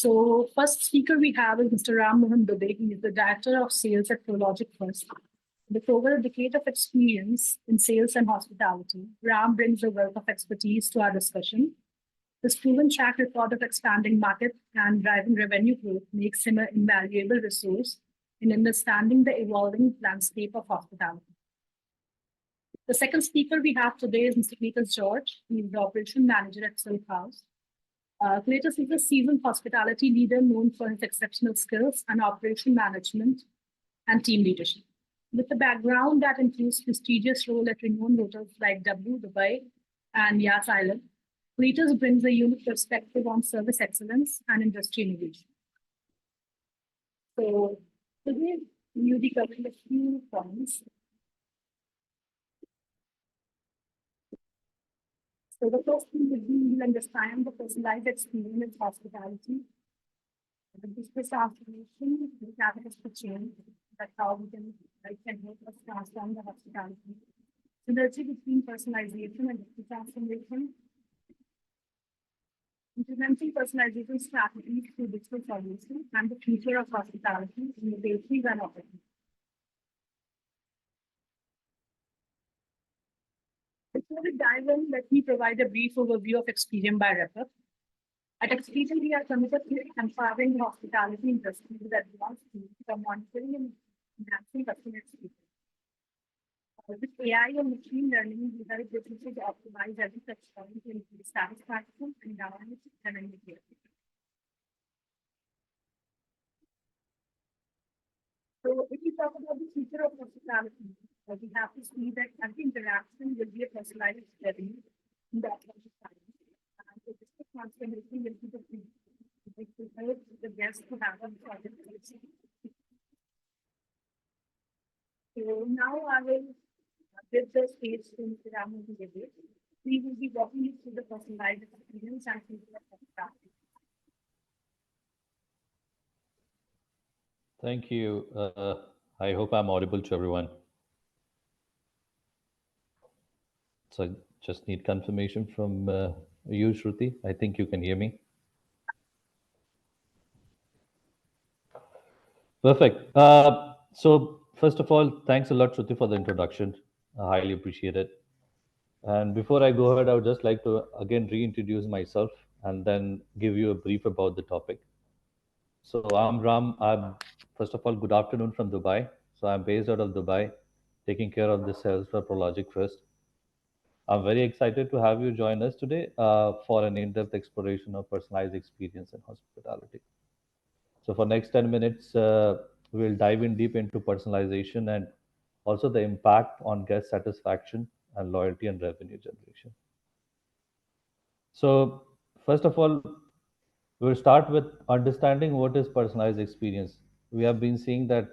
So first speaker we have is Mr. Ram Mohan Dubey. He is the Director of Sales at Prologic First. With over a decade of experience in sales and hospitality, Ram brings a wealth of expertise to our discussion. His proven track record of expanding market and driving revenue growth makes him an invaluable resource in understanding the evolving landscape of hospitality. The second speaker we have today is Mr. Cletus George. He is the Operation Manager at Silk House. Cletus is a seasoned hospitality leader known for his exceptional skills and operation management and team leadership. With a background that includes prestigious role at renowned hotels like W, Dubai, and Yas Island, Cletus brings a unique perspective on service excellence and industry innovation. So today we'll be covering a few points. So the first thing would be you'll understand the personalized experience in hospitality. The business transformation, the catalyst for change, that's how we can help us transform the hospitality. Synergy between personalization and business transformation. Implementing personalization strategies through digital solutions and the future of hospitality, innovations and opportunities. Before we dive in, let me provide a brief overview of Experian by Repup. At Experian, we are committed to empowering the hospitality industry with advanced tools for monitoring and enhancing customer experience. With AI and machine learning, we help businesses optimize every touch point to increase satisfaction and dynamic revenue growth. So if we talk about the future of hospitality, we have to see that every interaction will be a personalized experience in the time. And the digital transformation will be the key. It will help the guests to have a project. So now I will give the stage to Mr. Ramu Dubey. We will be walking you through the personalized experience and future of hospitality. Thank you. I hope I'm audible to everyone. So I just need confirmation from you, Shruti. I think you can hear me. Perfect. So first of all, thanks a lot, Shruti, for the introduction. I highly appreciate it. And before I go ahead, I would just like to again reintroduce myself and then give you a brief about the topic. So I'm Ram. First of all, good afternoon from Dubai. So I'm based out of Dubai, taking care of the sales for Prologic First. I'm very excited to have you join us today for an in-depth exploration of personalized experience in hospitality. So for next 10 minutes, we'll dive in deep into personalization and also the impact on guest satisfaction and loyalty and revenue generation. So first of all, we'll start with understanding what is personalized experience. We have been seeing that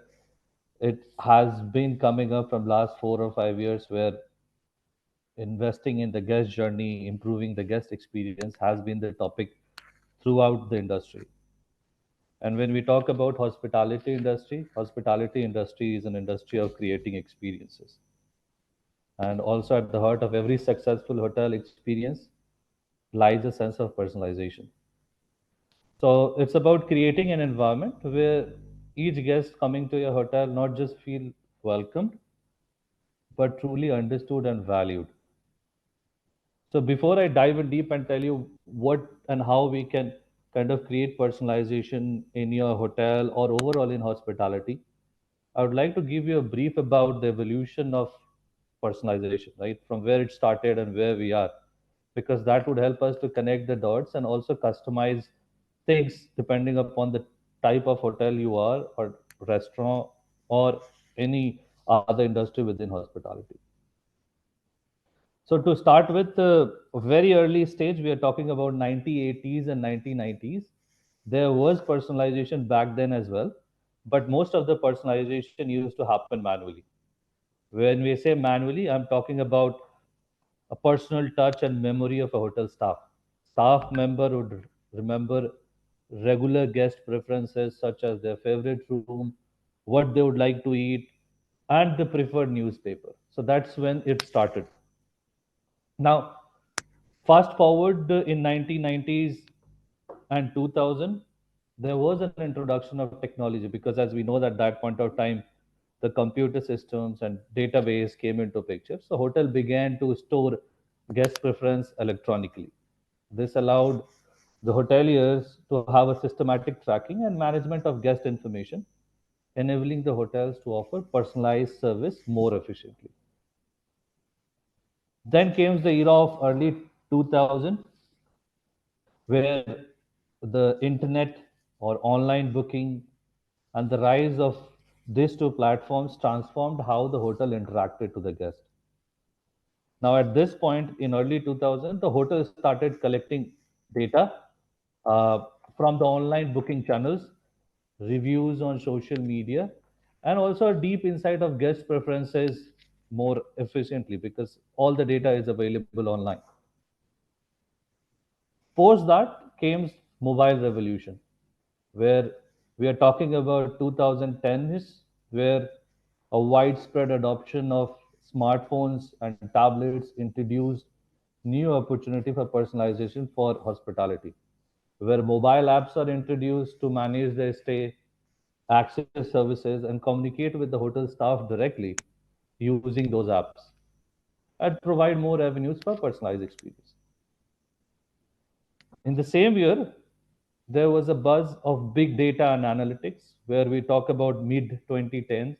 it has been coming up from last 4 or 5 years where investing in the guest journey, improving the guest experience has been the topic throughout the industry. And when we talk about hospitality industry is an industry of creating experiences. And also at the heart of every successful hotel experience lies a sense of personalization. So it's about creating an environment where each guest coming to your hotel not just feel welcomed, but truly understood and valued. So before I dive in deep and tell you what and how we can kind of create personalization in your hotel or overall in hospitality, I would like to give you a brief about the evolution of personalization, right? From where it started and where we are, because that would help us to connect the dots and also customize things depending upon the type of hotel you are or restaurant or any other industry within hospitality. So to start with, a very early stage, we are talking about 1980s and 1990s. There was personalization back then as well, but most of the personalization used to happen manually. When we say manually, I'm talking about a personal touch and memory of a hotel staff. Staff member would remember regular guest preferences such as their favorite room, what they would like to eat, and the preferred newspaper. So that's when it started. Now, fast forward in 1990s and 2000, there was an introduction of technology, because as we know that that point of time the computer systems and database came into picture. So hotel began to store guest preference electronically. This allowed the hoteliers to have a systematic tracking and management of guest information, enabling the hotels to offer personalized service more efficiently. Then came the era of early 2000, where the internet or online booking and the rise of these two platforms transformed how the hotel interacted to the guest. Now, at this point in early 2000, the hotel started collecting data uh, from the online booking channels, reviews on social media, and also a deep insight of guest preferences more efficiently, because all the data is available online. Post that came mobile revolution, where we are talking about 2010s, where a widespread adoption of smartphones and tablets introduced new opportunity for personalization for hospitality, where mobile apps are introduced to manage their stay, access services, and communicate with the hotel staff directly using those apps, and provide more avenues for personalized experience. In the same year, there was a buzz of big data and analytics, where we talk about mid 2010s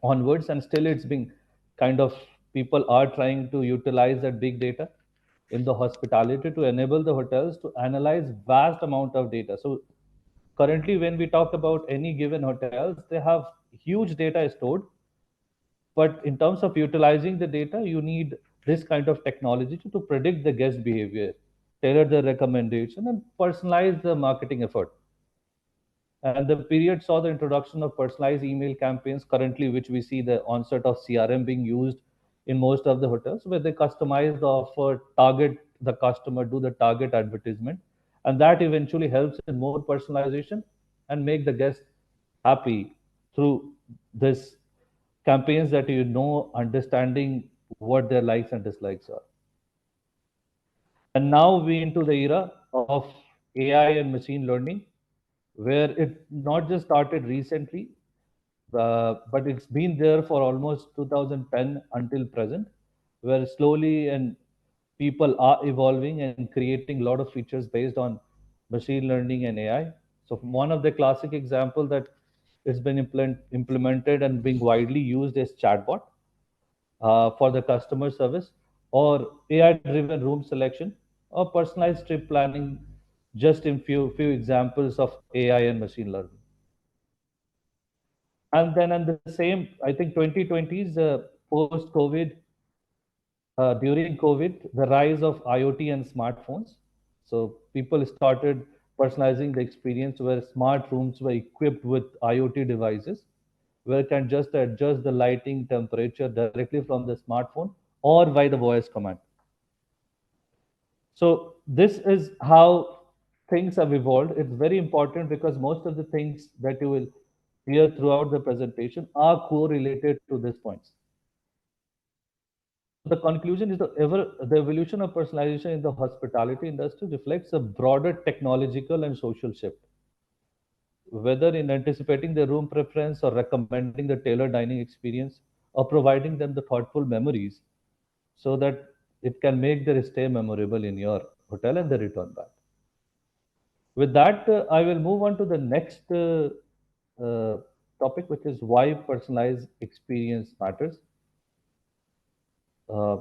onwards, and still it's being kind of, people are trying to utilize that big data in the hospitality to enable the hotels to analyze vast amount of data. So currently, when we talk about any given hotels, they have huge data stored, but in terms of utilizing the data, you need this kind of technology to predict the guest behavior, tailor the recommendation, and personalize the marketing effort. And the period saw the introduction of personalized email campaigns currently, which we see the onset of CRM being used in most of the hotels, where they customize the offer, target the customer, do the target advertisement, and that eventually helps in more personalization and make the guest happy through this campaigns that understanding what their likes and dislikes are. And now we into the era of AI and machine learning, where it not just started recently, but it's been there for almost 2010 until present, where slowly and people are evolving and creating a lot of features based on machine learning and AI. So one of the classic example that it's been implemented and being widely used is chatbot for the customer service, or AI-driven room selection, or personalized trip planning, just in few examples of AI and machine learning. And then in the same, I think 2020s, post-COVID, during COVID, the rise of IoT and smartphones. So people started personalizing the experience, where smart rooms were equipped with IoT devices, where it can just adjust the lighting, temperature directly from the smartphone or by the voice command. So this is how things have evolved. It's very important because most of the things that you will hear throughout the presentation are correlated to these points. So the conclusion is the evolution of personalization in the hospitality industry reflects a broader technological and social shift, whether in anticipating the room preference or recommending the tailored dining experience or providing them the thoughtful memories, so that it can make their stay memorable in your hotel and they return back. With that, I will move on to the next uh, topic, which is why personalized experience matters. Uh,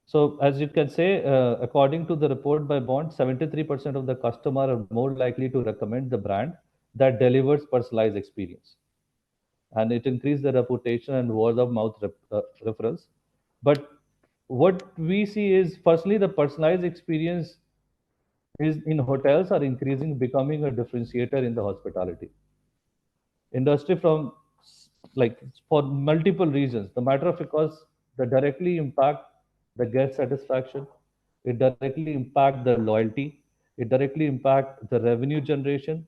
so, as you can say, according to the report by Bond, 73% of the customer are more likely to recommend the brand that delivers personalized experience, and it increased the reputation and word of mouth referrals. But what we see is, firstly, the personalized experience is in hotels are increasing, becoming a differentiator in the hospitality industry from, like, for multiple reasons. The matter of, because they directly impact the guest satisfaction, it directly impact the loyalty, it directly impact the revenue generation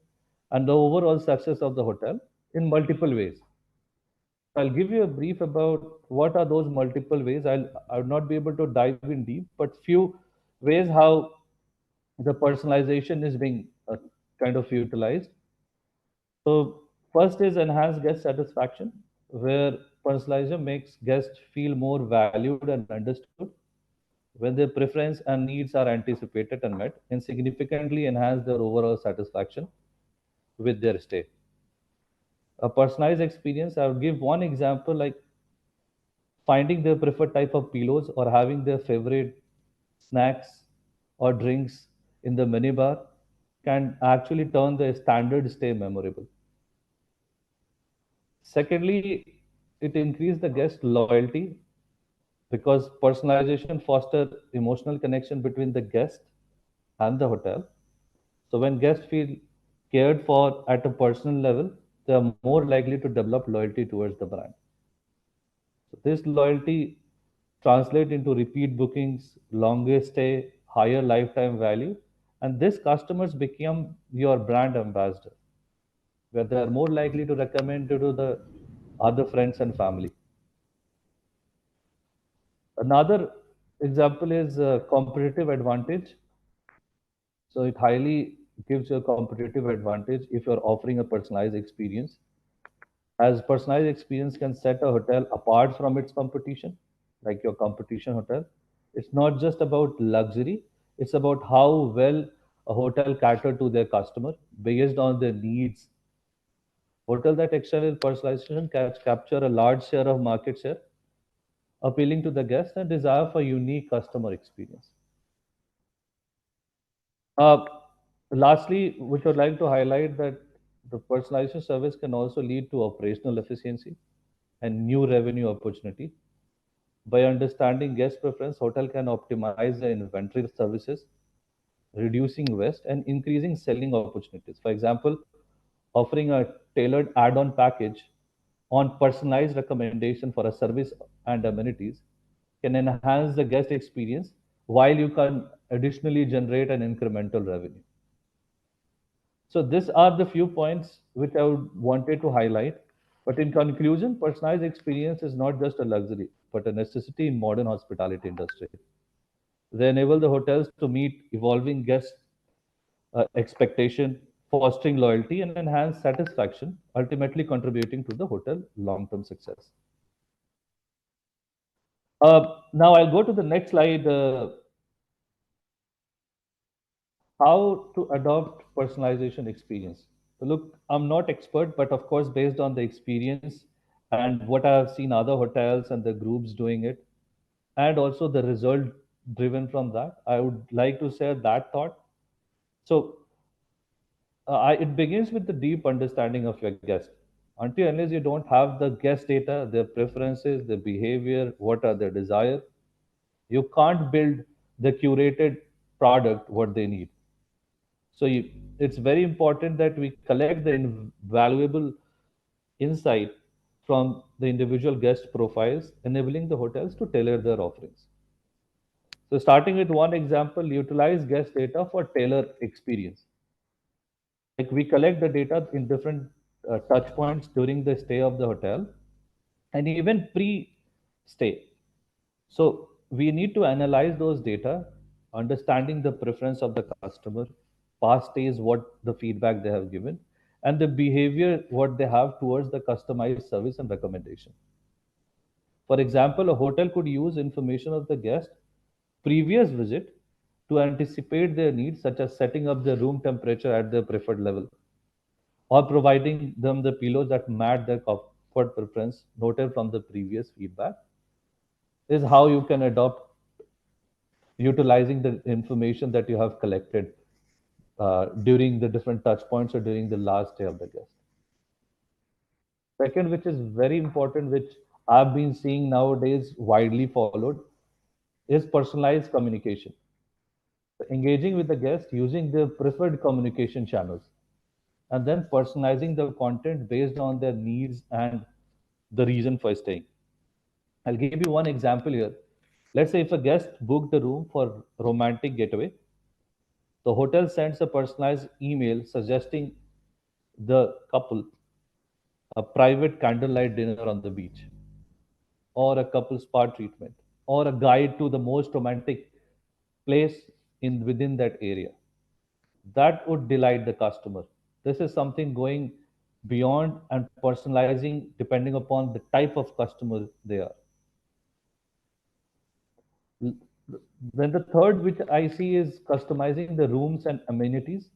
and the overall success of the hotel in multiple ways. I'll give you a brief about what are those multiple ways. I'll not be able to dive in deep, but few ways how the personalization is being kind of utilized. So first is enhanced guest satisfaction, where personalization makes guests feel more valued and understood when their preference and needs are anticipated and met, and significantly enhance their overall satisfaction with their stay. A personalized experience, I would give one example like finding their preferred type of pillows or having their favorite snacks or drinks in the minibar can actually turn the standard stay memorable. Secondly, it increases the guest loyalty because personalization foster emotional connection between the guest and the hotel. So when guests feel cared for at a personal level, they are more likely to develop loyalty towards the brand. So this loyalty translate into repeat bookings, longer stay, higher lifetime value, and these customers become your brand ambassador, where they are more likely to recommend you to the other friends and family. Another example is competitive advantage. So it highly gives you a competitive advantage if you're offering a personalized experience, as personalized experience can set a hotel apart from its competition, like your competition hotel. It's not just about luxury, it's about how well a hotel cater to their customer based on their needs. Hotel that excel in personalization capture a large share of market share, appealing to the guest and desire for unique customer experience. Uh, Lastly, we would like to highlight that the personalization service can also lead to operational efficiency and new revenue opportunity. By understanding guest preference, hotel can optimize their inventory services, reducing waste and increasing selling opportunities. For example, offering a tailored add-on package on personalized recommendation for a service and amenities can enhance the guest experience while you can additionally generate an incremental revenue. So these are the few points which I would wanted to highlight. But in conclusion, personalized experience is not just a luxury, but a necessity in modern hospitality industry. They enable the hotels to meet evolving guest expectation, fostering loyalty and enhance satisfaction, ultimately contributing to the hotel long-term success. Now I'll go to the next slide. How to adopt personalization experience. So look, I'm not expert, but of course, based on the experience and what I've seen other hotels and the groups doing it, and also the result driven from that, I would like to share that thought. So it begins with the deep understanding of your guest. Until unless you don't have the guest data, their preferences, their behavior, what are their desire, you can't build the curated product what they need. So it's very important that we collect the invaluable insight from the individual guest profiles, enabling the hotels to tailor their offerings. So starting with one example, utilize guest data for tailor experience. Like we collect the data in different touch points during the stay of the hotel and even pre-stay. So we need to analyze those data, understanding the preference of the customer, past stays, what the feedback they have given, and the behavior what they have towards the customized service and recommendation. For example, a hotel could use information of the guest previous visit to anticipate their needs, such as setting up the room temperature at their preferred level or providing them the pillows that match their comfort preference noted from the previous feedback. Is how you can adopt utilizing the information that you have collected during the different touch points or during the last day of the guest. Second, which is very important, which I've been seeing nowadays widely followed, is personalized communication. Engaging with the guest using their preferred communication channels and then personalizing the content based on their needs and the reason for staying. I'll give you one example here. Let's say if a guest booked the room for romantic getaway, the hotel sends a personalized email suggesting the couple a private candlelight dinner on the beach, or a couple spa treatment, or a guide to the most romantic place in within that area. that would delight the customer. This is something going beyond and personalizing depending upon the type of customer they are. Then the third, which I see, is customizing the rooms and amenities.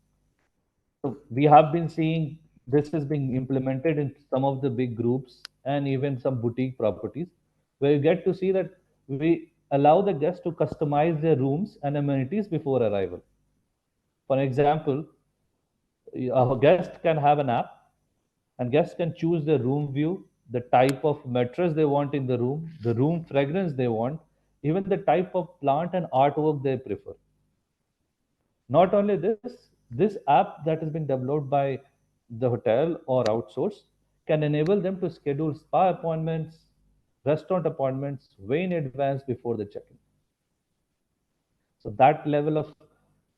So we have been seeing this is being implemented in some of the big groups and even some boutique properties, where you get to see that we allow the guests to customize their rooms and amenities before arrival. For example, a guest can have an app, and guests can choose the room view, the type of mattress they want in the room fragrance they want, even the type of plant and artwork they prefer. Not only this app that has been developed by the hotel or outsource can enable them to schedule spa appointments, restaurant appointments way in advance before the check-in. So that level of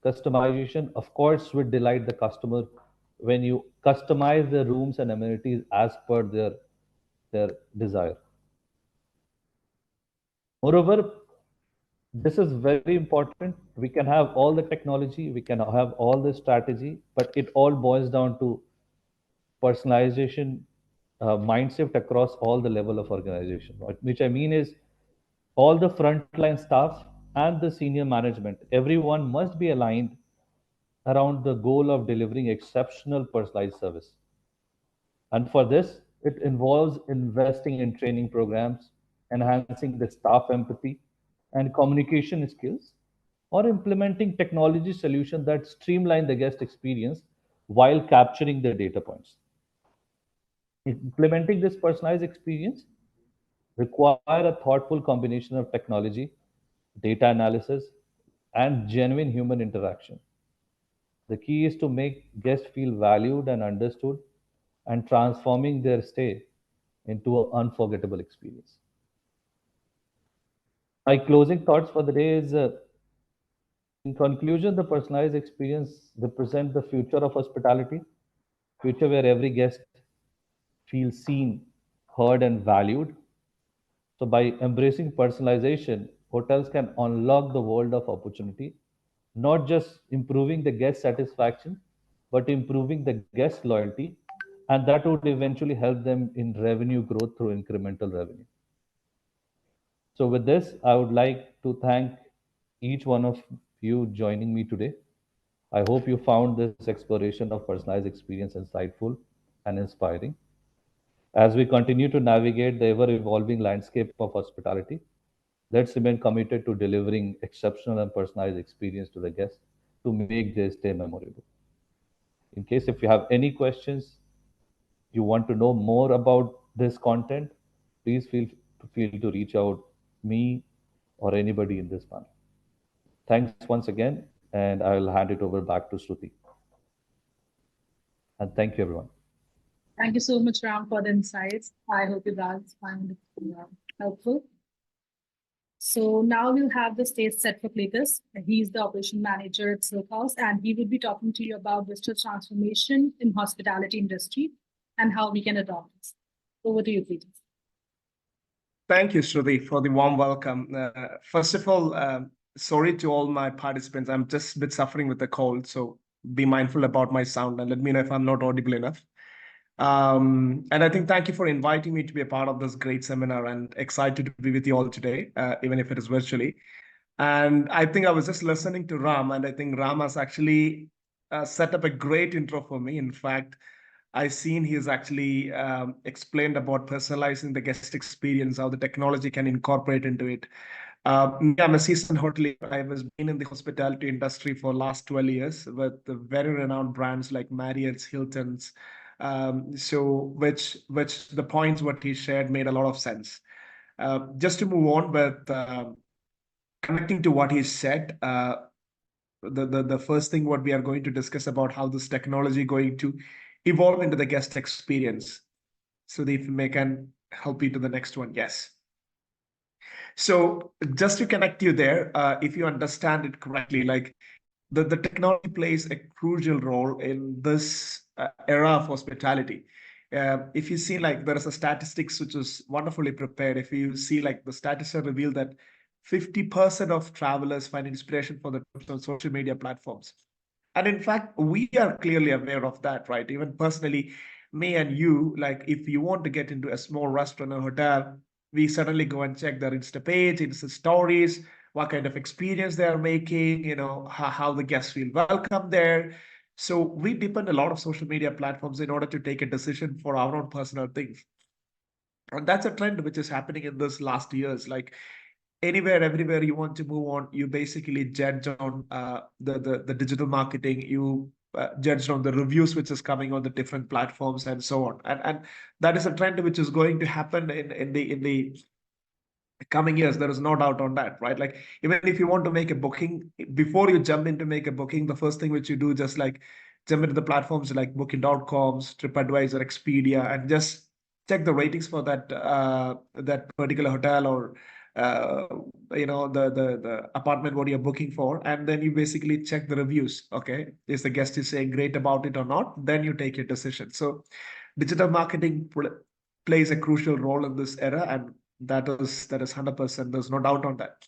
customization, of course, would delight the customer when you customize the rooms and amenities as per their desire. Moreover, this is very important. We can have all the technology, we can have all the strategy, but it all boils down to personalization mindset across all the level of organization. Which I mean is all the frontline staff and the senior management, everyone must be aligned around the goal of delivering exceptional personalized service. And for this, it involves investing in training programs, enhancing the staff empathy and communication skills, or implementing technology solutions that streamline the guest experience while capturing the data points. Implementing this personalized experience require a thoughtful combination of technology, data analysis, and genuine human interaction. The key is to make guests feel valued and understood and transforming their stay into an unforgettable experience. My closing thoughts for the day is in conclusion, the personalized experience represents the future of hospitality, future where every guest feels seen, heard, and valued. So, by embracing personalization, hotels can unlock the world of opportunity, not just improving the guest satisfaction, but improving the guest loyalty, and that would eventually help them in revenue growth through incremental revenue. So, with this, I would like to thank each one of you joining me today. I hope you found this exploration of personalized experience insightful and inspiring. As we continue to navigate the ever evolving landscape of hospitality, let's remain committed to delivering exceptional and personalized experience to the guests to make their stay memorable. In case if you have any questions, you want to know more about this content, please feel to reach out me or anybody in this panel. Thanks once again, and I will hand it over back to Shruti. And thank you, everyone. Thank you so much, Ram, for the insights. I hope you guys find it helpful. So now we'll have the stage set for Cletus. He's the operation manager at Silk House, and he will be talking to you about digital transformation in hospitality industry and how we can adopt this. Over to you, Cletus. Thank you, Shruti, for the warm welcome. First of all, sorry to all my participants. I'm just a bit suffering with a cold, so be mindful about my sound and let me know if I'm not audible enough. And I think thank you for inviting me to be a part of this great seminar and excited to be with you all today, even if it is virtually. And I think I was just listening to Ram, and I think Ram has actually set up a great intro for me. In fact, I've seen he's actually explained about personalizing the guest experience, how the technology can incorporate into it. I'm a seasoned hotelier. I was been in the hospitality industry for last 12 years with the very renowned brands like Marriott's, Hilton's. So which the points what he shared made a lot of sense. Just to move on with connecting to what he said, the first thing what we are going to discuss about how this technology going to evolve into the guest experience. So if we can help you to the next one, yes. So just to connect you there, if you understand it correctly, like the technology plays a crucial role in this era of hospitality. If you see like there is a statistics which is wonderfully prepared. If you see like the statistics reveal that 50% of travelers find inspiration for the on social media platforms. And in fact, we are clearly aware of that, right? Even personally, me and you, like if you want to get into a small restaurant or hotel, we suddenly go and check their Insta page, Insta stories, what kind of experience they are making, how the guests feel welcome there. So we depend a lot of social media platforms in order to take a decision for our own personal things. And that's a trend which is happening in this last years. Like anywhere, everywhere you want to move on, you basically judge on the digital marketing. You judge on the reviews which is coming on the different platforms and so on. And that is a trend which is going to happen in the coming years. There is no doubt on that, right? Like even if you want to make a booking, before you jump into make a booking, the first thing which you do just like jump into the platforms like booking.coms, TripAdvisor, Expedia, and just check the ratings for that particular hotel or uh, the apartment what you're booking for, and then you basically check the reviews. Okay, is the guest is saying great about it or not? Then you take your decision. So digital marketing plays a crucial role in this era, and that is 100%. There's no doubt on that.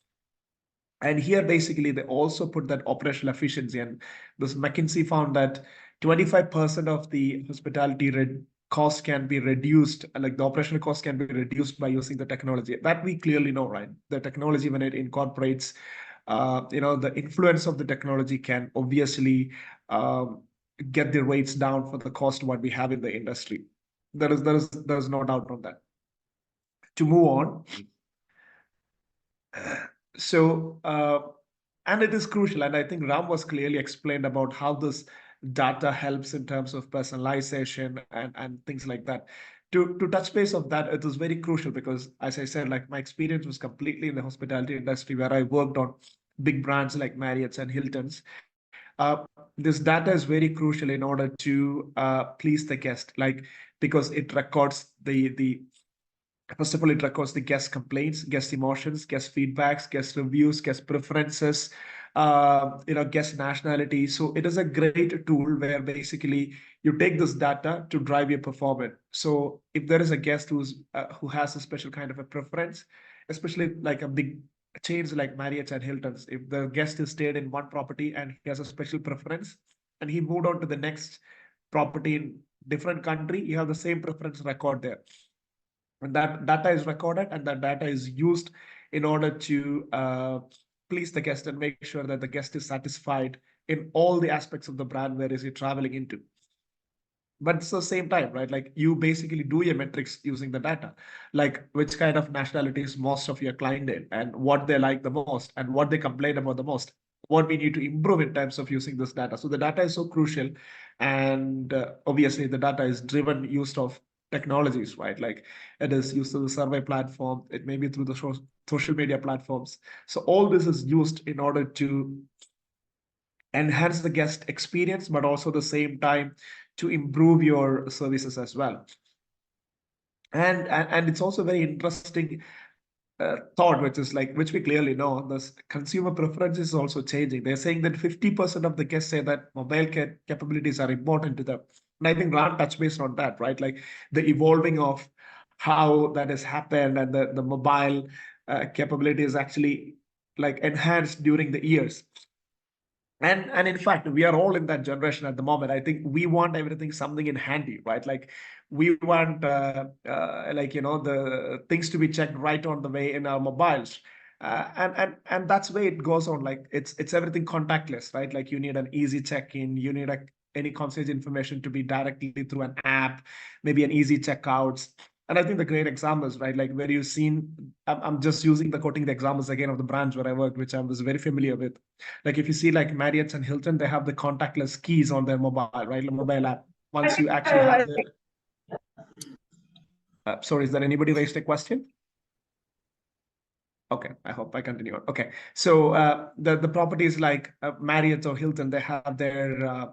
And here, basically, they also put that operational efficiency. And this McKinsey found that 25% of the hospitality cost can be reduced, like the operational cost can be reduced by using the technology. That we clearly know, right? The technology, when it incorporates, the influence of the technology can obviously um, get the rates down for the cost what we have in the industry. There is no doubt on that. To move on, so, and it is crucial, and I think Ram was clearly explained about how this data helps in terms of personalization and things like that. To touch base of that, it is very crucial because, as I said, like my experience was completely in the hospitality industry where I worked on big brands like Marriott's and Hilton's. This data is very crucial in order to please the guest, like because it records the First of all, it records the guest complaints, guest emotions, guest feedbacks, guest reviews, guest preferences, guest nationality. So it is a great tool where basically you take this data to drive your performance. So if there is a guest who has a special kind of a preference, especially like a big chains like Marriott's and Hilton's, if the guest is stayed in one property and he has a special preference, and he moved on to the next property in different country, you have the same preference record there. And that data is recorded, and that data is used in order to please the guest and make sure that the guest is satisfied in all the aspects of the brand where is he traveling into. But it's the same time, right? Like you basically do your metrics using the data, like which kind of nationalities most of your client in, and what they like the most, and what they complain about the most, what we need to improve in terms of using this data. So the data is so crucial, and obviously the data is driven use of technologies, right? Like it is used through the survey platform, it may be through the social media platforms. So all this is used in order to enhance the guest experience, but also the same time to improve your services as well. And it's also very interesting thought, which is like, which we clearly know, this consumer preference is also changing. They're saying that 50% of the guests say that mobile capabilities are important to them. And I think Ran touched base on that, right? Like the evolving of how that has happened, and the mobile capability is actually like enhanced during the years. And in fact, we are all in that generation at the moment. I think we want everything something in handy, right? Like we want the things to be checked right on the way in our mobiles. And that's the way it goes on. Like it's everything contactless, right? Like you need an easy check-in, you need any concierge information to be directly through an app, maybe an easy checkouts. And I think the great examples, right? Like where you've seen, I'm just using quoting the examples again of the brands where I worked, which I was very familiar with. Like if you see like Marriott's and Hilton, they have the contactless keys on their mobile, right? The mobile app. Once you actually have the, sorry, is there anybody raised a question? Okay, I hope I continue on. Okay, so the properties like Marriott or Hilton, they have their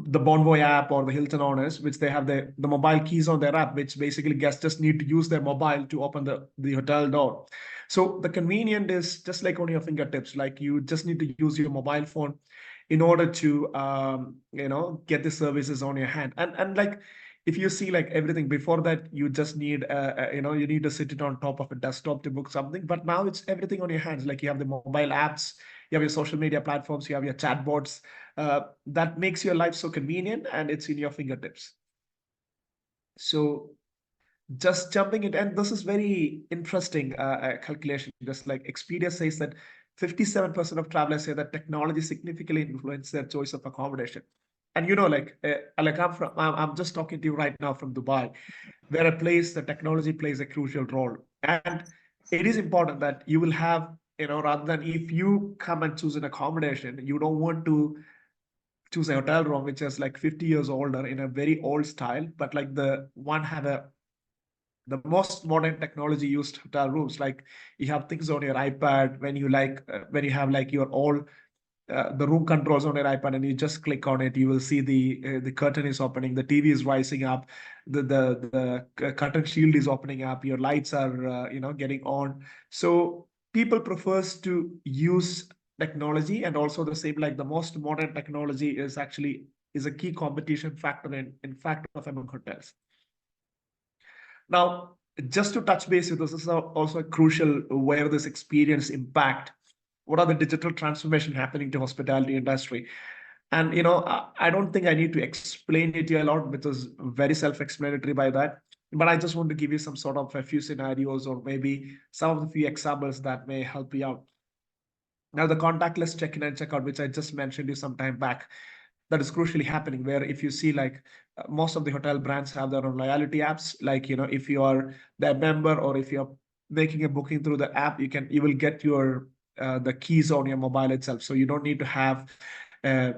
the Bonvoy app or the Hilton owners, which they have the mobile keys on their app, which basically guests just need to use their mobile to open the hotel door. So the convenient is just like on your fingertips, like you just need to use your mobile phone in order to get the services on your hand. And like if you see like everything before that, you just need you need to sit it on top of a desktop to book something. But now it's everything on your hands. Like you have the mobile apps, you have your social media platforms, you have your chatbots. That makes your life so convenient, and it's in your fingertips. So just jumping it, and this is very interesting calculation. Just like Expedia says that 57% of travelers say that technology significantly influenced their choice of accommodation. And like I'm just talking to you right now from Dubai, where a place the technology plays a crucial role. And it is important that you will have, rather than if you come and choose an accommodation, you don't want to choose a hotel room which is like 50 years older in a very old style, but like the one have the most modern technology used hotel rooms. Like you have things on your iPad when you when you have like your all the room controls on your iPad, and you just click on it, you will see the curtain is opening, the TV is rising up, the curtain shield is opening up, your lights are getting on. So people prefers to use technology, and also the same, like the most modern technology is a key competition factor in fact of among hotels. Now, just to touch base with this is also a crucial where this experience impact. What are the digital transformation happening to hospitality industry? And I don't think I need to explain it to you a lot, because very self-explanatory by that. But I just want to give you some sort of a few scenarios, or maybe some of the few examples that may help you out. Now, the contactless check-in and check-out, which I just mentioned you some time back, that is crucially happening, where if you see like most of the hotel brands have their own loyalty apps. Like if you are their member, or if you're making a booking through the app, you will get your the keys on your mobile itself, so you don't need to have uh,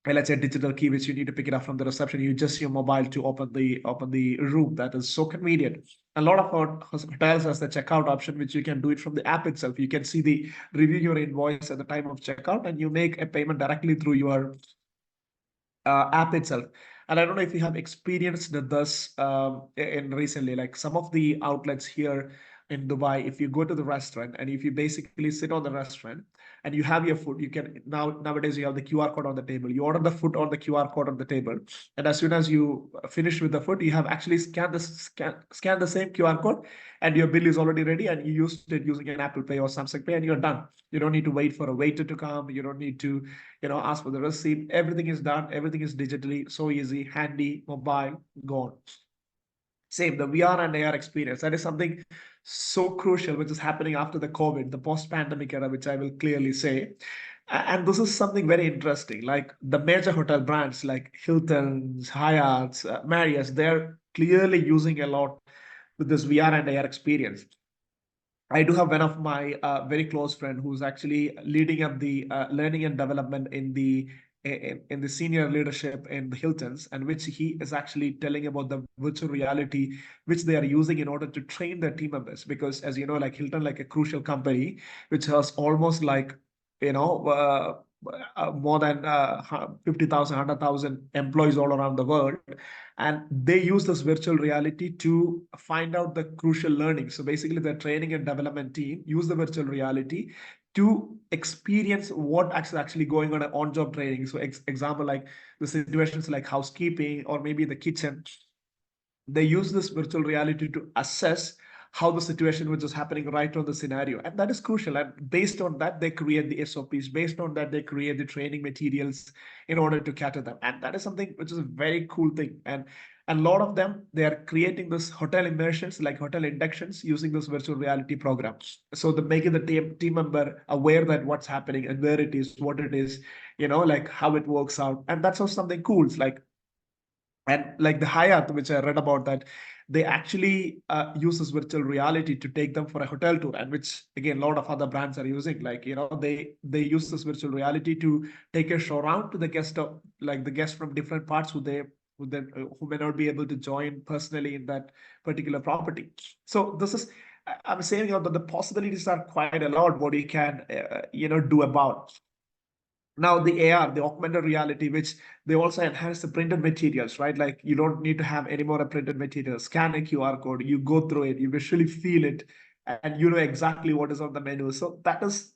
let's say a digital key which you need to pick it up from the reception. You just your mobile to open the room. That is so convenient. A lot of hotels has the checkout option, which you can do it from the app itself. You can see the review your invoice at the time of checkout, and you make a payment directly through your app itself. And I don't know if you have experienced this in recently, like some of the outlets here in Dubai. If you go to the restaurant and if you basically sit on the restaurant and you have your food, you can nowadays you have the QR code on the table. You order the food on the QR code on the table, and as soon as you finish with the food, you have actually scan the same QR code, and your bill is already ready, and you used it using an Apple Pay or Samsung Pay, and you're done. You don't need to wait for a waiter to come. You don't need to ask for the receipt. Everything is done. Everything is digitally so easy, handy, mobile, gone. Same, the VR and AR experience. That is something so crucial, which is happening after the COVID, the post-pandemic era, which I will clearly say. And this is something very interesting. Like the major hotel brands like Hilton's, Hyatt's, Marriott's, they're clearly using a lot with this VR and AR experience. I do have one of my very close friend who's actually leading up the learning and development in the senior leadership in the Hiltons, and which he is actually telling about the virtual reality which they are using in order to train their team members. Because as you know, like Hilton, like a crucial company, which has almost like more than 50,000, 100,000 employees all around the world. And they use this virtual reality to find out the crucial learning. So basically, the training and development team use the virtual reality to experience what actually going on on-job training. So example, like the situations like housekeeping or maybe the kitchen, they use this virtual reality to assess how the situation which is happening right on the scenario. And that is crucial. And based on that, they create the SOPs. Based on that, they create the training materials in order to cater them. And that is something which is a very cool thing. And a lot of them, they are creating this hotel immersions, like hotel inductions, using this virtual reality programs. So the making the team member aware that what's happening and where it is, what it is, like how it works out. And that's also something cool. It's like, and like the Hyatt, which I read about, that they actually use this virtual reality to take them for a hotel tour, and which again a lot of other brands are using. Like they use this virtual reality to take a show around to the guests from different parts who may not be able to join personally in that particular property. So this is I'm saying that the possibilities are quite a lot what you can do about. Now the AR, the augmented reality, which they also enhance the printed materials, right? Like you don't need to have any more printed materials. Scan a QR code, you go through it, you visually feel it, and you know exactly what is on the menu. So that is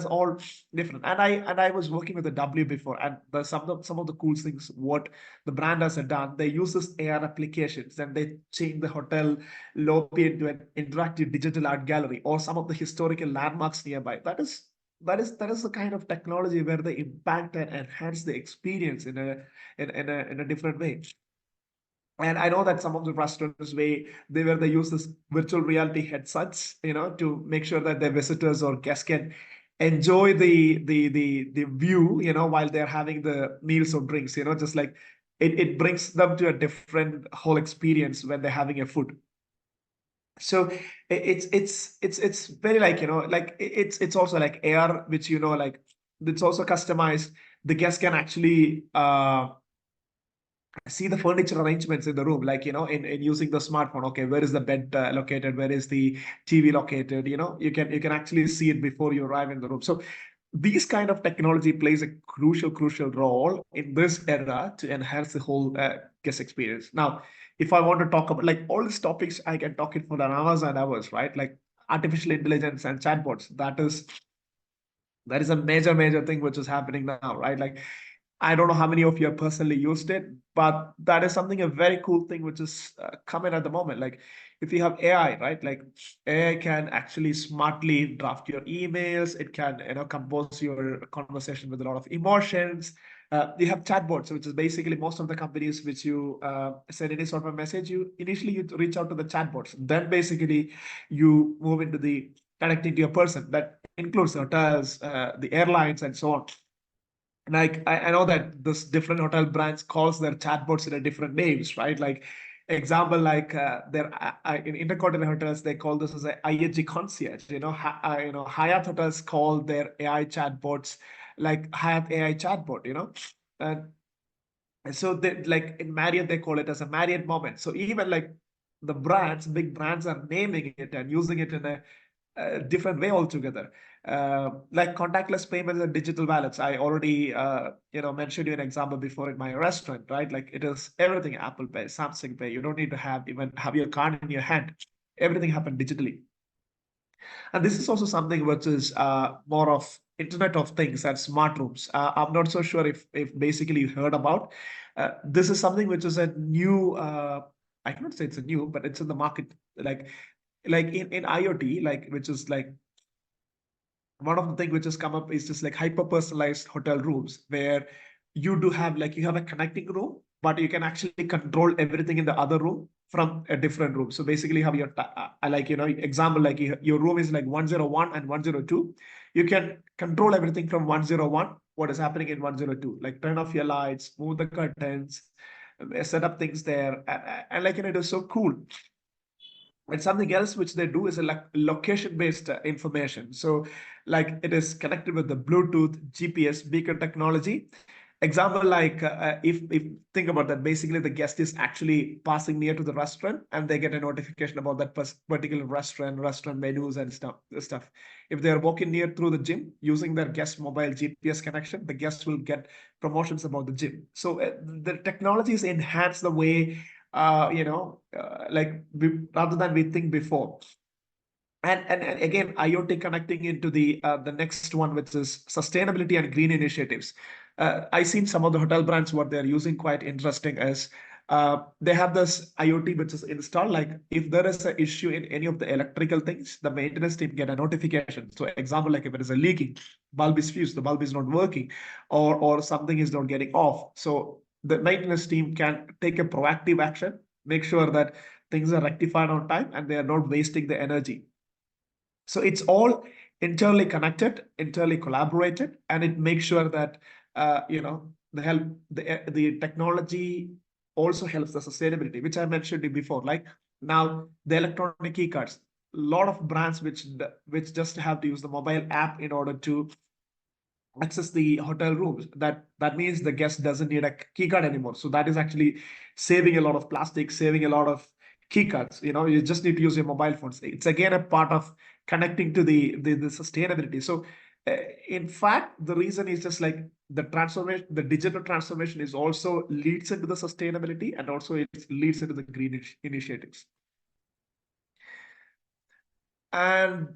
all different. And I was working with the W before, and some of the cool things what the brand has done. They use this AR applications, and they change the hotel lobby into an interactive digital art gallery or some of the historical landmarks nearby. That is that is the kind of technology where they impact and enhance the experience in a different way. And I know that some of the restaurants where they use this virtual reality headsets, to make sure that their visitors or guests can enjoy the view, while they're having the meals or drinks, just like it brings them to a different whole experience when they're having a food. So it's very like, like it's also like AR, which, like it's also customized. The guest can actually see the furniture arrangements in the room, like, in using the smartphone. Okay, where is the bed located, where is the TV located, you can actually see it before you arrive in the room. So these kind of technology plays a crucial role in this era to enhance the whole guest experience. Now, if I want to talk about like all these topics, I can talk it for hours and hours, right? Like artificial intelligence and chatbots, that is a major thing which is happening now, right? Like, I don't know how many of you have personally used it, but that is something, a very cool thing which is coming at the moment. Like, if you have AI, right? Like, AI can actually smartly draft your emails. It can, compose your conversation with a lot of emotions. You have chatbots, which is basically most of the companies which you send any sort of message, you initially reach out to the chatbots. Then basically you move into the connecting to a person. That includes hotels, the airlines, and so on. Like, I know that this different hotel brands calls their chatbots in a different names, right? Like, example, like their in intercontinental hotels, they call this as a IHG concierge. Hyatt hotels call their AI chatbots like Hyatt AI chatbot. And so they, like in Marriott, they call it as a Marriott moment. So even like the big brands are naming it and using it in a different way altogether. Like contactless payments and digital wallets. I already mentioned you an example before in my restaurant, right? Like it is everything Apple Pay, Samsung Pay. You don't need to even have your card in your hand. Everything happened digitally. And this is also something which is more of Internet of Things and smart rooms. I'm not so sure if basically you heard about. This is something which is a new. I cannot say it's a new, but it's in the market. Like in IoT, like which is like one of the things which has come up is just like hyper personalized hotel rooms, where you have a connecting room, but you can actually control everything in the other room from a different room. So basically you have your example, like your room is like 101 and 102. You can control everything from 101, what is happening in 102, like turn off your lights, move the curtains, set up things there, and like, it is so cool. And something else which they do is a location-based information. So like it is connected with the Bluetooth, GPS, beacon technology. Example, like if think about that, basically the guest is actually passing near to the restaurant and they get a notification about that particular restaurant menus and stuff. If they are walking near through the gym using their guest mobile GPS connection, the guest will get promotions about the gym. So the technologies enhance the way rather than we think before. And again, IoT connecting into the next one, which is sustainability and green initiatives. I seen some of the hotel brands, what they're using quite interesting is they have this IoT which is installed. Like if there is an issue in any of the electrical things, the maintenance team get a notification. So example, like if it is a leaking, bulb is fused, the bulb is not working, or something is not getting off. So the maintenance team can take a proactive action, make sure that things are rectified on time and they are not wasting the energy. So it's all internally connected, internally collaborated, and it makes sure that the technology also helps the sustainability, which I mentioned before. Like now the electronic key cards, a lot of brands which just have to use the mobile app in order to access the hotel rooms. That means the guest doesn't need a key card anymore. So that is actually saving a lot of plastic, saving a lot of key cards. You just need to use your mobile phones. It's again a part of connecting to the sustainability. So in fact, the reason is just like the transformation, the digital transformation is also leads into the sustainability, and also it leads into the green initiatives. And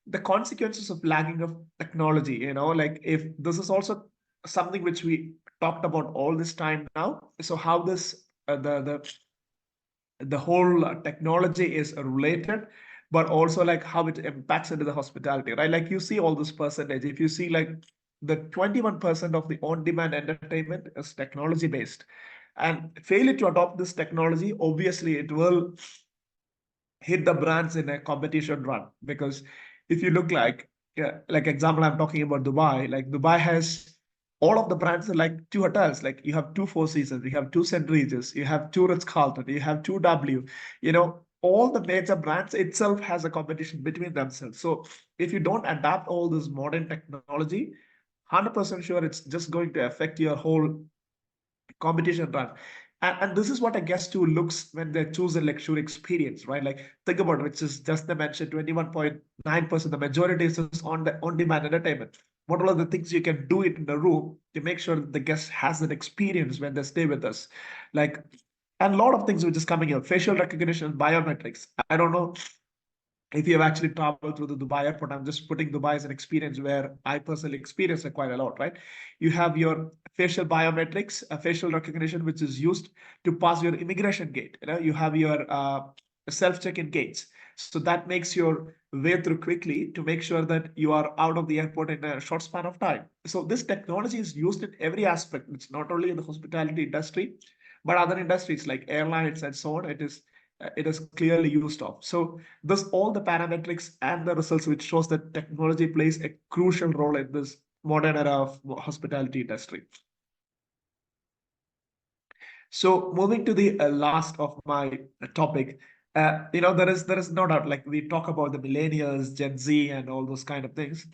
the consequences of lagging of technology, like if this is also something which we talked about all this time now. So how this the whole technology is related, but also like how it impacts into the hospitality, right? Like you see all this percentage. If you see like the 21% of the on-demand entertainment is technology based, and failure to adopt this technology, obviously it will hit the brands in a competition run. Because if you look like, yeah, like example, I'm talking about Dubai. Like Dubai has all of the brands are like two hotels. Like you have two Four Seasons, you have two St. Regis, you have two Ritz-Carlton, you have two W. You know, all the major brands itself has a competition between themselves. So if you don't adapt all this modern technology, 100% sure it's just going to affect your whole competition run. And this is what a guest too looks when they choose a luxury experience, right? Like think about it, which is just the mentioned 21.9%. The majority is on the on-demand entertainment. What are the things you can do it in the room to make sure that the guest has that experience when they stay with us? Like, and a lot of things which is coming here, facial recognition, biometrics. I don't know if you have actually traveled through the Dubai airport. I'm just putting Dubai as an experience where I personally experience it quite a lot, right? You have your facial biometrics, a facial recognition, which is used to pass your immigration gate. You know, you have your self check-in gates. So that makes your way through quickly to make sure that you are out of the airport in a short span of time. So this technology is used in every aspect. It's not only in the hospitality industry, but other industries like airlines and so on. It is clearly used of. So thus all the parametrics and the results which shows that technology plays a crucial role in this modern era of hospitality industry. So moving to the last of my topic, you know, there is no doubt, like we talk about the millennials, Gen Z, and all those kind of things.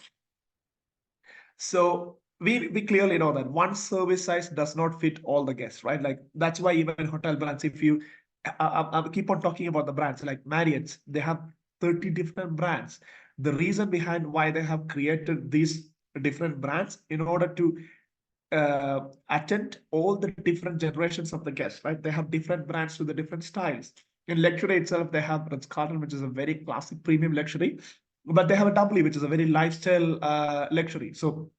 So we clearly know that one service size does not fit all the guests, right? Like that's why even hotel brands, if you I keep on talking about the brands like Marriott's, they have 30 different brands. The reason behind why they have created these different brands in order to attend all the different generations of the guests, right? They have different brands to the different styles. In luxury itself, they have Ritz-Carlton, which is a very classic premium luxury, but they have a W, which is a very lifestyle luxury. So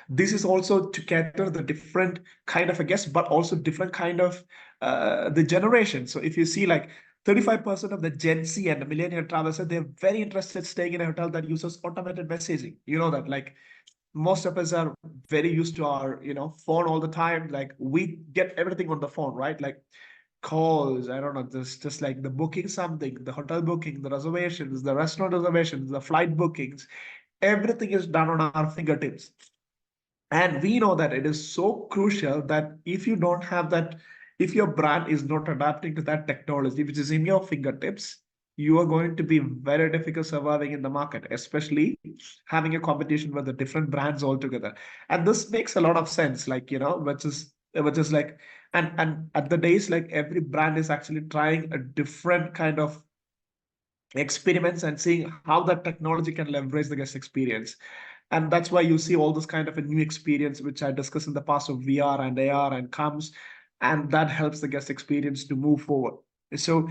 this is also to cater the different kind of a guest, but also different kind of the generation. So if you see like 35% of the Gen Z and the millennial travelers, they're very interested staying in a hotel that uses automated messaging. You know that like most of us are very used to our, you know, phone all the time. Like we get everything on the phone, right? Like calls, I don't know, just like the booking something, the hotel booking, the reservations, the restaurant reservations, the flight bookings, everything is done on our fingertips. And we know that it is so crucial that if you don't have that, if your brand is not adapting to that technology, which is in your fingertips, you are going to be very difficult surviving in the market, especially having a competition with the different brands altogether. And this makes a lot of sense, like, you know, which is like, and at the days, like every brand is actually trying a different kind of experiments and seeing how that technology can leverage the guest experience. And that's why you see all this kind of a new experience, which I discussed in the past of VR and AR and comes, and that helps the guest experience to move forward. So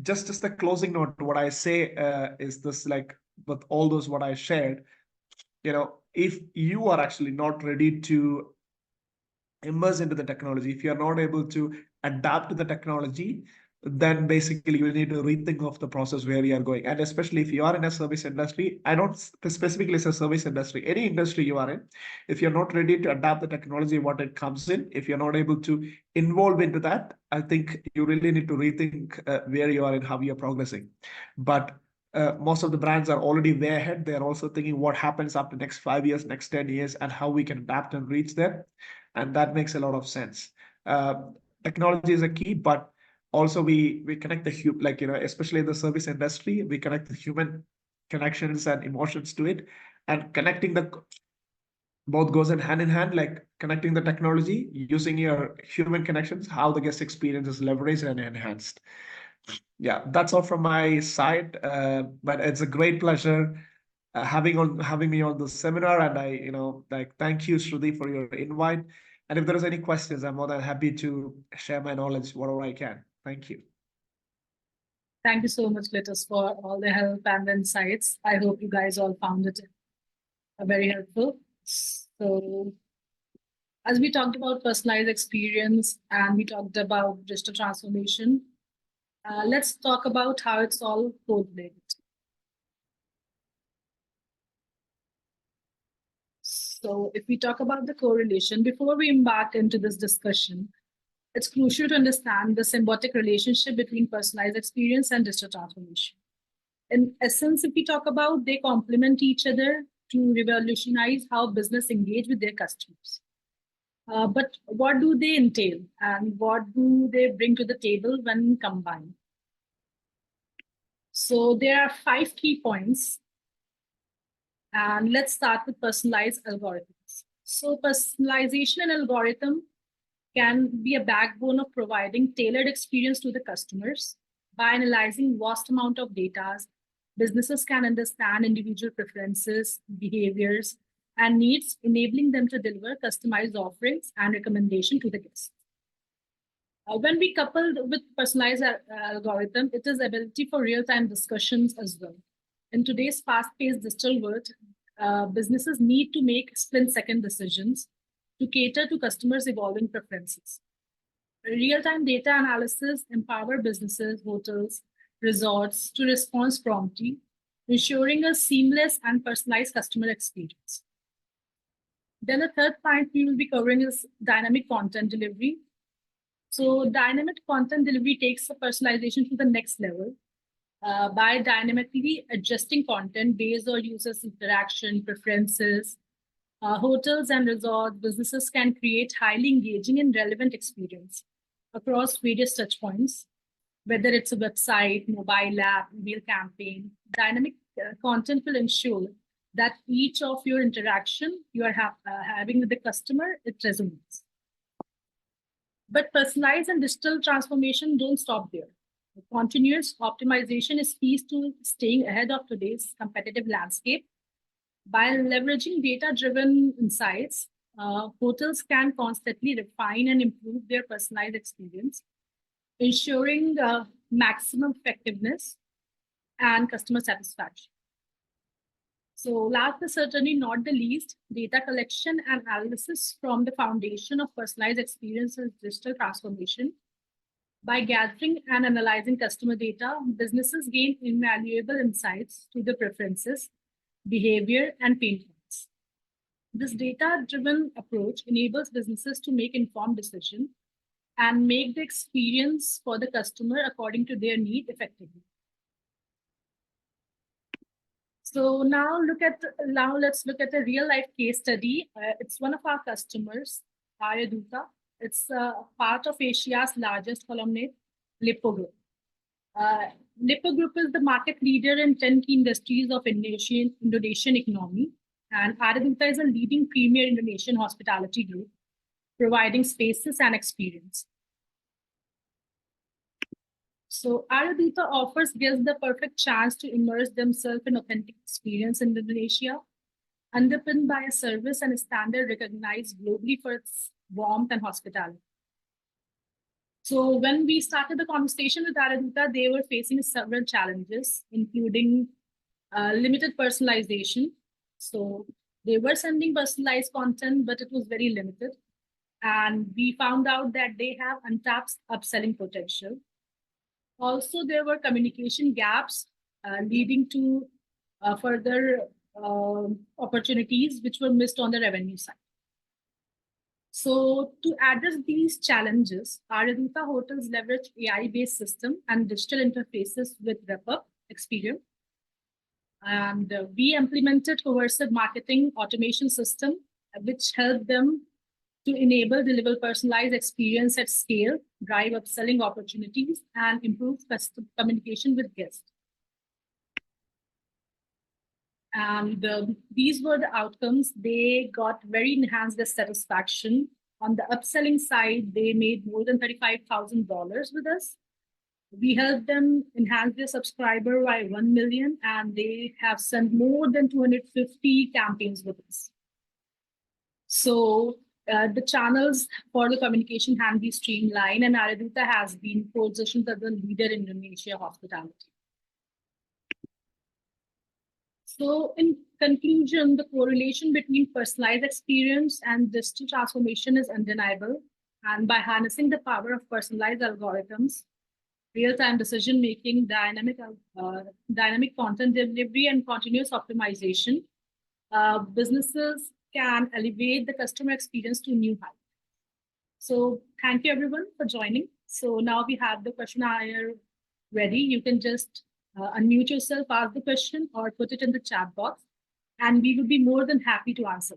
just the closing note, what I say is this, like with all those what I shared, you know, if you are actually not ready to immerse into the technology, if you're not able to adapt to the technology, then basically you need to rethink of the process where you are going. And especially if you are in a service industry, I don't specifically say service industry, any industry you are in, if you're not ready to adapt the technology, what it comes in, if you're not able to involve into that, I think you really need to rethink where you are and how you're progressing. But most of the brands are already way ahead. They're also thinking what happens after next 5 years, next 10 years, and how we can adapt and reach there. And that makes a lot of sense. Uh, Technology is a key, but also we connect the human, like, you know, especially in the service industry, we connect the human connections and emotions to it, and connecting the both goes in hand, like connecting the technology using your human connections, how the guest experience is leveraged and enhanced. Yeah, that's all from my side. But it's a great pleasure having me on the seminar, and I, you know, like thank you, Shruti, for your invite. And if there is any questions, I'm more than happy to share my knowledge whatever I can. Thank you. Thank you so much, Cletus, for all the help and insights. I hope you guys all found it very helpful. So, as we talked about personalized experience and we talked about digital transformation, Let's talk about how it's all correlated. So if we talk about the correlation, before we embark into this discussion, it's crucial to understand the symbiotic relationship between personalized experience and digital transformation. In essence, if we talk about, they complement each other to revolutionize how business engage with their customers. But what do they entail and what do they bring to the table when combined? So there are 5 key points. And let's start with personalized algorithms. So personalization and algorithm can be a backbone of providing tailored experience to the customers. By analyzing vast amount of data, businesses can understand individual preferences, behaviors, and needs, enabling them to deliver customized offerings and recommendation to the guests. When we coupled with personalized algorithm, it is ability for real-time discussions as well. In today's fast-paced digital world, businesses need to make split-second decisions to cater to customers' evolving preferences. Real-time data analysis empower businesses, hotels, resorts to respond promptly, ensuring a seamless and personalized customer experience. Then the third point we will be covering is dynamic content delivery. So dynamic content delivery takes the personalization to the next level by dynamically adjusting content based on users' interaction, preferences. Hotels and resorts businesses can create highly engaging and relevant experience across various touchpoints, whether it's a website, mobile app, email campaign. Dynamic content will ensure that each of your interaction you are having with the customer, it resonates. But personalized and digital transformation don't stop there. Continuous optimization is key to staying ahead of today's competitive landscape. By leveraging data-driven insights, hotels can constantly refine and improve their personalized experience, ensuring maximum effectiveness and customer satisfaction. So last but certainly not the least, data collection and analysis from the foundation of personalized experience and digital transformation. By gathering and analyzing customer data, businesses gain invaluable insights to the preferences, behavior, and pain points. This data-driven approach enables businesses to make informed decisions and make the experience for the customer according to their need effectively. So now let's look at a real life case study. It's one of our customers, Aryaduta. It's part of Asia's largest conglomerate, Lippo Group. Lippo Group is the market leader in 10 key industries of Indonesian economy. And Aryaduta is a leading premier Indonesian hospitality group, providing spaces and experience. So Aryaduta offers guests the perfect chance to immerse themselves in authentic experience in Indonesia, underpinned by a service and a standard recognized globally for its warmth and hospitality. So when we started the conversation with Aryaduta, they were facing several challenges, including limited personalization. So they were sending personalized content, but it was very limited. And we found out that they have untapped upselling potential. Also, there were communication gaps leading to further opportunities which were missed on the revenue side. So to address these challenges, Aryaduta Hotels leverage AI-based system and digital interfaces with Repup Experience. And we implemented coercive marketing automation system, which helped them to enable deliver personalized experience at scale, drive upselling opportunities, and improve customer communication with guests. And these were the outcomes. They got very enhanced their satisfaction. On the upselling side, they made more than $35,000 with us. We helped them enhance their subscriber by 1 million, and they have sent more than 250 campaigns with us. So the channels for the communication can be streamlined, and Aryaduta has been positioned as a leader in Indonesia hospitality. So in conclusion, the correlation between personalized experience and digital transformation is undeniable. And by harnessing the power of personalized algorithms, real-time decision-making, dynamic content delivery, and continuous optimization, businesses can elevate the customer experience to new heights. So thank you everyone for joining. So now we have the question ready. You can just unmute yourself, ask the question, or put it in the chat box, and we will be more than happy to answer.